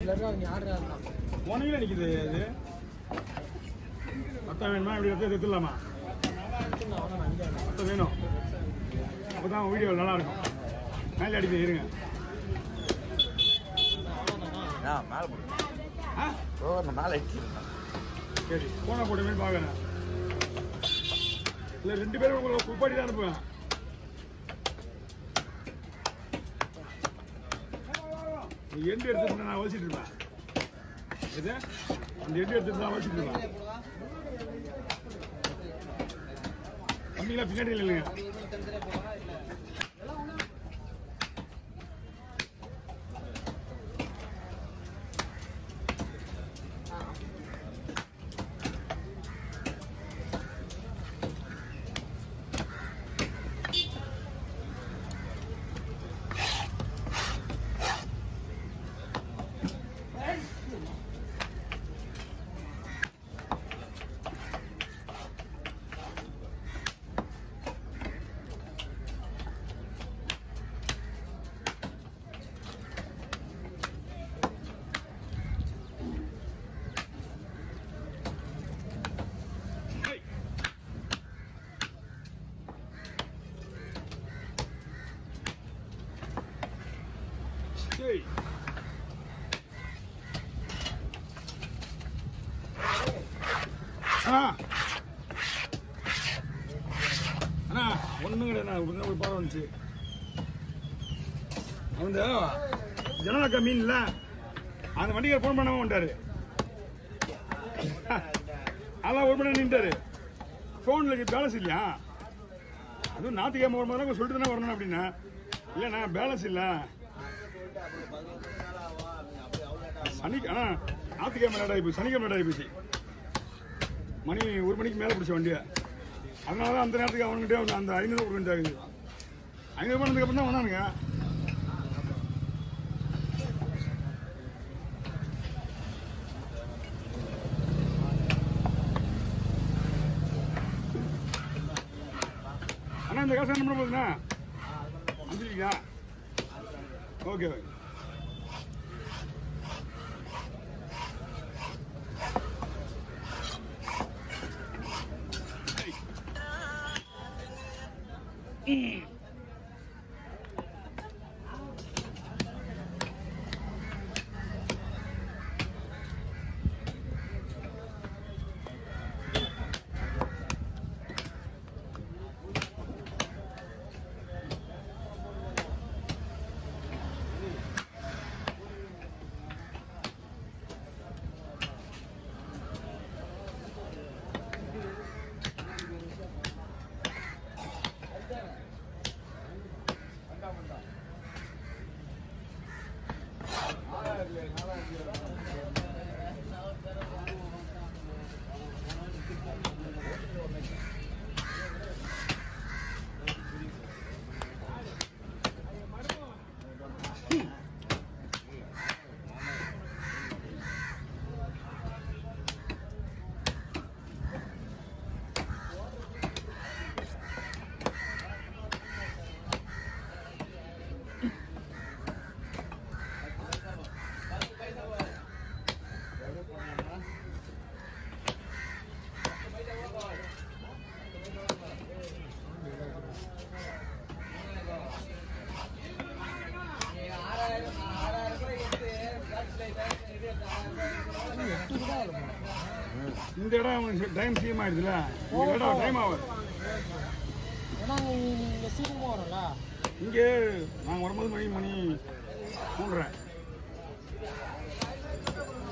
உனக்கு நிற்குது இது மொத்தம் வேணுமா இப்படி எடுத்துடலாமா மொத்தம் வேணும் அப்போ தான் வீடியோ நல்லா இருக்கும் மேலே அடிக்க இருங்க மேலே சரி போன போட்ட மாதிரி பார்க்கணும் இல்லை 2 பேரும் உங்களை குப்பாடி தான் அனுப்புவேன் நீ எண்டு எடுத்துட்டு நான் வச்சுட்டு இருப்பேன் இது அந்த எண்டு எடுத்துட்டு நான் வச்சுட்டு இருப்பேன் கம்மிங்களா பின்னாடி இல்லைங்க Hey. அண்ணா ஒன்றும் கிடையாது ஒரு பாடம் வந்துச்சு அந்த ஜனநாயக மீன் இல்லை அந்த வண்டியை ஃபோன் பண்ணாம வந்துட்டாரு அதெல்லாம் ஒரு மணி நின்றாரு ஃபோனில் பேலன்ஸ் இல்லையா அதுவும் ஞாயிற்றுக்கிழமை ஒரு மாதிரி சொல்லிட்டு தானே வரணும் அப்படின்னா இல்லைண்ணா பேலன்ஸ் இல்லை ஞாயிற்றுக்கிழமை லேட் ஆகிப்போச்சு சனிக்கிழமை லேட் ஆகிப்போச்சு மணி 1 மணிக்கு மேலே பிடிச்ச வண்டியை அதனால தான் அந்த நேரத்துக்கு அவன்கிட்ட அந்த 500 கொடுத்தாங்க 500 பண்ணதுக்கப்புறம் தான் வந்தானுங்க அண்ணா இந்த காசு என்ன பண்ண போகுதுண்ணா வந்துருக்கீங்களா ஓகே ஓகே இந்த இடம் டைம் சீம் ஆயிடுதுல இடம் டைம் ஆகுது சீக்கிரமா வரும்ல இங்கே நாங்கள் வரும்போது மணி 3:30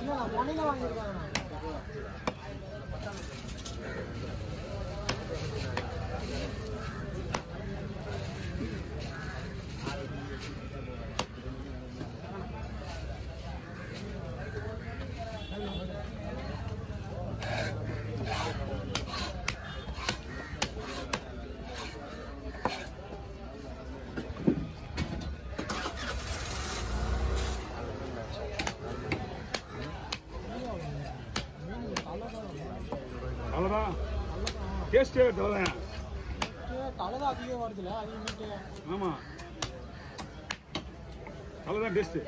இல்லை மணில வாங்கியிருக்காங்க அவ்வளோதான் டேஸ்ட்டே தலைதான் தலை தான் அதிகம் வருதுல்ல அதிகம் ஆமாம் தலை தான் டேஸ்ட்டு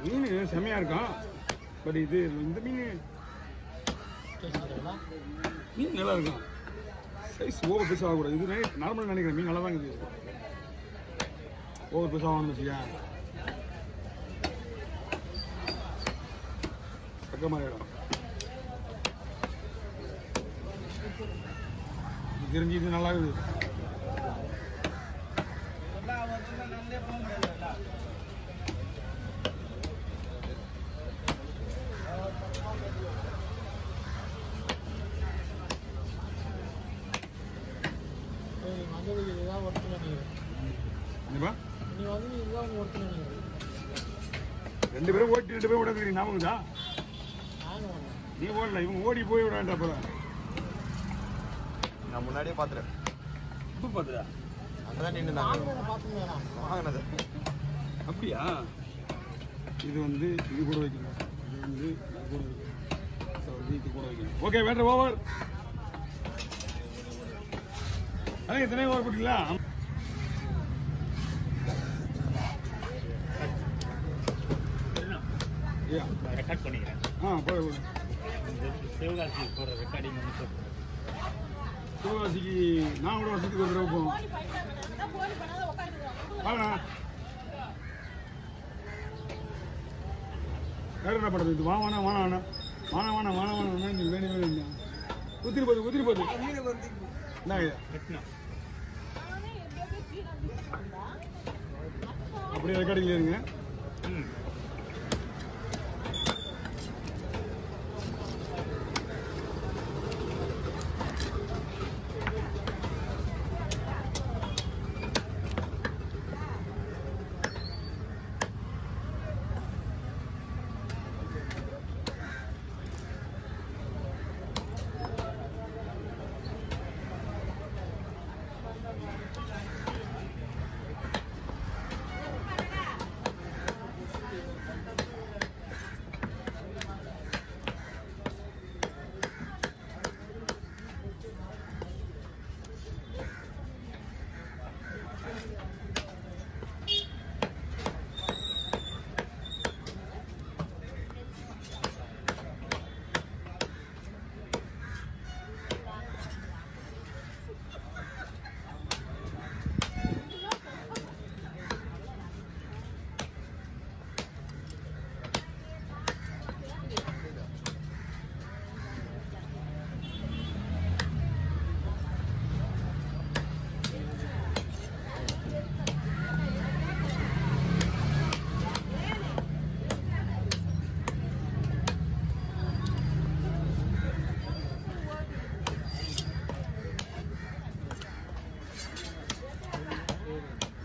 மீன் செம்மையா இருக்கும். பட் இது இந்த மீன் மீன் நல்லா இருக்கும். சைஸ் ஓவர் பீஸ் ஆகக்கூடாது. இது நார்மலாக நினைக்கிறேன். மீன் நல்லா தான் இருக்குது. ஓவர் பீஸ் ஆகணும்னு வச்சுக்கா பக்கமாக இடம் தெரிஞ்சு இது நல்லா இருக்குது. இதுதான் ஒர்த்து நினைக்கிறேன். நீ வந்து இதுதான் ஒர்த்து நினைக்கிறேன். 2 பேரும் ஓட்டி 2 பேரும் விடாது. ஞாபகம் தான் நீ ஓடல. இவங்க ஓடி போய் விடாண்டா போல. நான் முன்னாடியே பாத்துறேன். இப்போ பார்த்துடா அங்கதான் நின்று வாங்கினது. அப்படியா? இது வந்து இது கூட வைக்கணும். இது வந்து இது கூட வைக்கணும். இது கூட வைக்கணும். Okay wander over. அதான் எத்தனை ஓவர் போட்டீங்களா? ரெக்கார்ட் பண்ணிக்கிறேன். போய் சிவகாசி போடுற ரெக்கார்டிங் வந்து சிவகாசிக்கு நான் கூட வருஷத்துக்கு ஒரு தடவை போவோம். வேறு என்ன படுறது? இது வானா வானா வானா வானா வானா வானா வானா நீ வேணும் வேணும் குத்திரி போகுது என்ன அப்படியே ரெக்கார்டிங் இருங்க.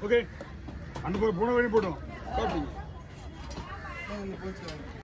ஓகே அந்த போன வழி போட்டோம்.